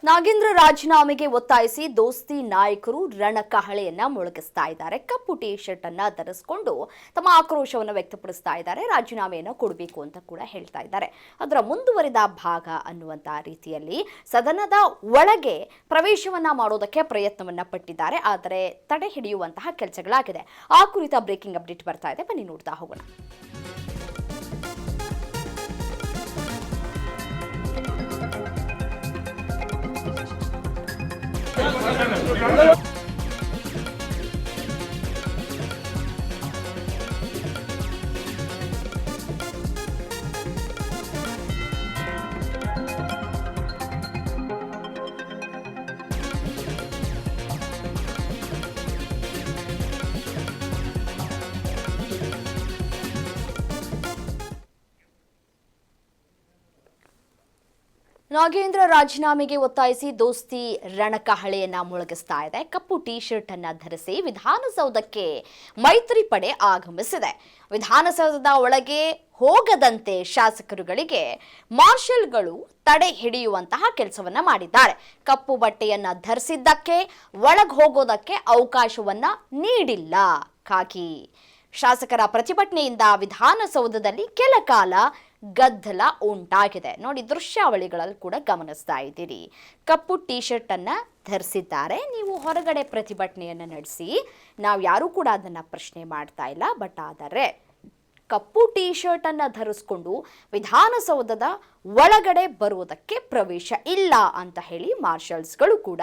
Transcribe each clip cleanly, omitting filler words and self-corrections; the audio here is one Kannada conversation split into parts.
ನಾಗೇಂದ್ರ ರಾಜೀನಾಮೆಗೆ ಒತ್ತಾಯಿಸಿ ದೋಸ್ತಿ ನಾಯಕರು ರಣಕಹಳೆಯನ್ನ ಮೊಳಗಿಸ್ತಾ ಇದ್ದಾರೆ. ಕಪ್ಪು ಟಿ ಶರ್ಟ್ ಅನ್ನ ಧರಿಸಿಕೊಂಡು ತಮ್ಮ ಆಕ್ರೋಶವನ್ನು ವ್ಯಕ್ತಪಡಿಸ್ತಾ ಇದ್ದಾರೆ. ರಾಜೀನಾಮೆಯನ್ನು ಕೊಡಬೇಕು ಅಂತ ಕೂಡ ಹೇಳ್ತಾ ಇದ್ದಾರೆ. ಅದರ ಮುಂದುವರಿದ ಭಾಗ ಅನ್ನುವಂತ ರೀತಿಯಲ್ಲಿ ಸದನದ ಒಳಗೆ ಪ್ರವೇಶವನ್ನ ಮಾಡೋದಕ್ಕೆ ಪ್ರಯತ್ನವನ್ನ ಪಟ್ಟಿದ್ದಾರೆ. ಆದರೆ ತಡೆ ಹಿಡಿಯುವಂತಹ ಕೆಲಸಗಳಾಗಿದೆ. ಆ ಕುರಿತ ಬ್ರೇಕಿಂಗ್ ಅಪ್ಡೇಟ್ ಬರ್ತಾ ಇದೆ, ಬನ್ನಿ ನೋಡ್ತಾ ಹೋಗೋಣ. ನಾಗೇಂದ್ರ ರಾಜೀನಾಮೆಗೆ ಒತ್ತಾಯಿಸಿ ದೋಸ್ತಿ ರಣಕಹಳೆಯನ್ನ ಮೊಳಗಿಸ್ತಾ ಇದೆ. ಕಪ್ಪು ಟಿ ಶರ್ಟ್ ಅನ್ನ ಧರಿಸಿ ವಿಧಾನಸೌಧಕ್ಕೆ ಮೈತ್ರಿ ಪಡೆ ಆಗಮಿಸಿದೆ. ವಿಧಾನಸೌಧದ ಒಳಗೆ ಹೋಗದಂತೆ ಶಾಸಕರುಗಳಿಗೆ ಮಾರ್ಷಲ್ಗಳು ತಡೆ ಹಿಡಿಯುವಂತಹ ಕೆಲಸವನ್ನ ಮಾಡಿದ್ದಾರೆ. ಕಪ್ಪು ಬಟ್ಟೆಯನ್ನ ಧರಿಸಿದ್ದಕ್ಕೆ ಒಳಗೆ ಹೋಗೋದಕ್ಕೆ ಅವಕಾಶವನ್ನ ನೀಡಿಲ್ಲ. ಖಾಕಿ ಶಾಸಕರ ಪ್ರತಿಭಟನೆಯಿಂದ ವಿಧಾನಸೌಧದಲ್ಲಿ ಕೆಲ ಕಾಲ ಗದ್ದಲ ಉಂಟಾಗಿದೆ. ನೋಡಿ, ದೃಶ್ಯಾವಳಿಗಳಲ್ಲಿ ಕೂಡ ಗಮನಿಸ್ತಾ ಇದ್ದೀರಿ. ಕಪ್ಪು ಟಿ ಶರ್ಟ್ ಅನ್ನ ಧರಿಸಿದ್ದಾರೆ. ನೀವು ಹೊರಗಡೆ ಪ್ರತಿಭಟನೆಯನ್ನ ನಡೆಸಿ, ನಾವು ಯಾರೂ ಕೂಡ ಅದನ್ನ ಪ್ರಶ್ನೆ ಮಾಡ್ತಾ ಇಲ್ಲ. ಬಟ್ ಆದರೆ ಕಪ್ಪು ಟಿ ಶರ್ಟ್ ಅನ್ನ ಧರಿಸ್ಕೊಂಡು ವಿಧಾನಸೌಧದ ಒಳಗಡೆ ಬರುವುದಕ್ಕೆ ಪ್ರವೇಶ ಇಲ್ಲ ಅಂತ ಹೇಳಿ ಮಾರ್ಷಲ್ಸ್ಗಳು ಕೂಡ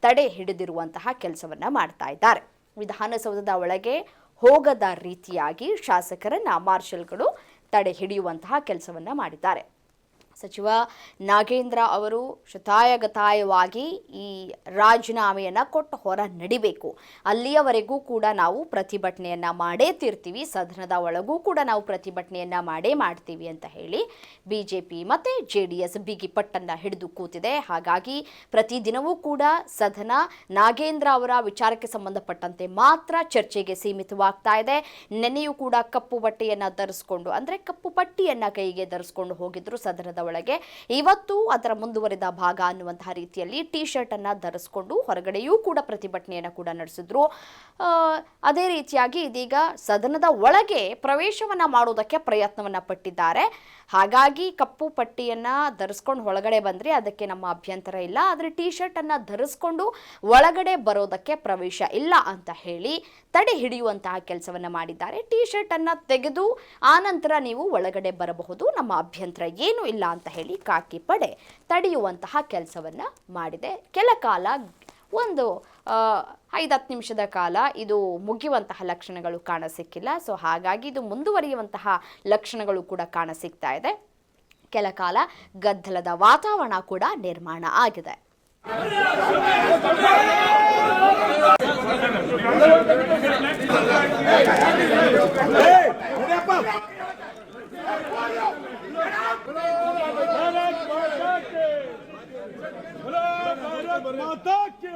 ತಡೆ ಹಿಡಿದಿರುವಂತಹ ಕೆಲಸವನ್ನ ಮಾಡ್ತಾ ಇದ್ದಾರೆ. ವಿಧಾನಸೌಧದ ಒಳಗೆ ಹೋಗದ ರೀತಿಯಾಗಿ ಶಾಸಕರನ್ನ ಮಾರ್ಷಲ್ಗಳು ತಡೆ ಹಿಡಿಯುವಂತಹ ಕೆಲಸವನ್ನ ಮಾಡಿದ್ದಾರೆ. ಸಚಿವ ನಾಗೇಂದ್ರ ಅವರು ಶತಾಯಗತಾಯವಾಗಿ ಈ ರಾಜೀನಾಮೆಯನ್ನು ಕೊಟ್ಟು ಹೊರ ನಡಿಬೇಕು. ಅಲ್ಲಿಯವರೆಗೂ ಕೂಡ ನಾವು ಪ್ರತಿಭಟನೆಯನ್ನು ಮಾಡೇ ತೀರ್ತೀವಿ, ಸದನದ ಒಳಗೂ ಕೂಡ ನಾವು ಪ್ರತಿಭಟನೆಯನ್ನು ಮಾಡೇ ಮಾಡ್ತೀವಿ ಅಂತ ಹೇಳಿ ಬಿಜೆಪಿ ಮತ್ತು JDS ಬಿಗಿ ಪಟ್ಟನ್ನು ಹಿಡಿದು ಕೂತಿದೆ. ಹಾಗಾಗಿ ಪ್ರತಿದಿನವೂ ಕೂಡ ಸದನ ನಾಗೇಂದ್ರ ಅವರ ವಿಚಾರಕ್ಕೆ ಸಂಬಂಧಪಟ್ಟಂತೆ ಮಾತ್ರ ಚರ್ಚೆಗೆ ಸೀಮಿತವಾಗ್ತಾ ಇದೆ. ನೆನೆಯೂ ಕೂಡ ಕಪ್ಪು ಬಟ್ಟೆಯನ್ನು ಧರಿಸ್ಕೊಂಡು, ಅಂದರೆ ಕಪ್ಪು ಪಟ್ಟಿಯನ್ನು ಕೈಗೆ ಧರಿಸ್ಕೊಂಡು ಹೋಗಿದ್ರು ಸದನದ ಒಳಗೆ. ಇವತ್ತು ಅದರ ಮುಂದುವರಿದ ಭಾಗ ಅನ್ನುವಂತಹ ರೀತಿಯಲ್ಲಿ ಟಿ ಶರ್ಟ್ ಅನ್ನ ಧರಿಸಿಕೊಂಡು ಹೊರಗಡೆಯೂ ಕೂಡ ಪ್ರತಿಭಟನೆಯನ್ನು ಕೂಡ ನಡೆಸಿದ್ರು. ಅದೇ ರೀತಿಯಾಗಿ ಇದೀಗ ಸದನದ ಒಳಗೆ ಪ್ರವೇಶವನ್ನ ಮಾಡೋದಕ್ಕೆ ಪ್ರಯತ್ನವನ್ನ ಪಟ್ಟಿದ್ದಾರೆ. ಹಾಗಾಗಿ ಕಪ್ಪು ಪಟ್ಟಿಯನ್ನ ಧರಿಸ್ಕೊಂಡು ಒಳಗಡೆ ಬಂದ್ರೆ ಅದಕ್ಕೆ ನಮ್ಮ ಅಭ್ಯಂತರ ಇಲ್ಲ, ಆದರೆ ಟಿ ಶರ್ಟ್ ಅನ್ನ ಧರಿಸ್ಕೊಂಡು ಒಳಗಡೆ ಬರೋದಕ್ಕೆ ಪ್ರವೇಶ ಇಲ್ಲ ಅಂತ ಹೇಳಿ ತಡೆ ಹಿಡಿಯುವಂತಹ ಕೆಲಸವನ್ನ ಮಾಡಿದ್ದಾರೆ. ಟಿ ಶರ್ಟ್ ಅನ್ನ ತೆಗೆದು ಆನಂತರ ನೀವು ಒಳಗಡೆ ಬರಬಹುದು, ನಮ್ಮ ಅಭ್ಯಂತರ ಏನು ಇಲ್ಲ ಅಂತ ಹೇಳಿ ಖಾಕಿ ಪಡೆ ತಡೆಯುವಂತಹ ಕೆಲಸವನ್ನ ಮಾಡಿದೆ. ಕೆಲ ಕಾಲ ಒಂದು 5-10 ನಿಮಿಷದ ಕಾಲ ಇದು ಮುಗಿಯುವಂತಹ ಲಕ್ಷಣಗಳು ಕಾಣಸಿಕ್ಕಿಲ್ಲ. ಸೊ ಹಾಗಾಗಿ ಇದು ಮುಂದುವರಿಯುವಂತಹ ಲಕ್ಷಣಗಳು ಕೂಡ ಕಾಣಸಿಗ್ತಾ ಇದೆ. ಕೆಲ ಕಾಲ ಗದ್ದಲದ ವಾತಾವರಣ ಕೂಡ ನಿರ್ಮಾಣ ಆಗಿದೆ. माता के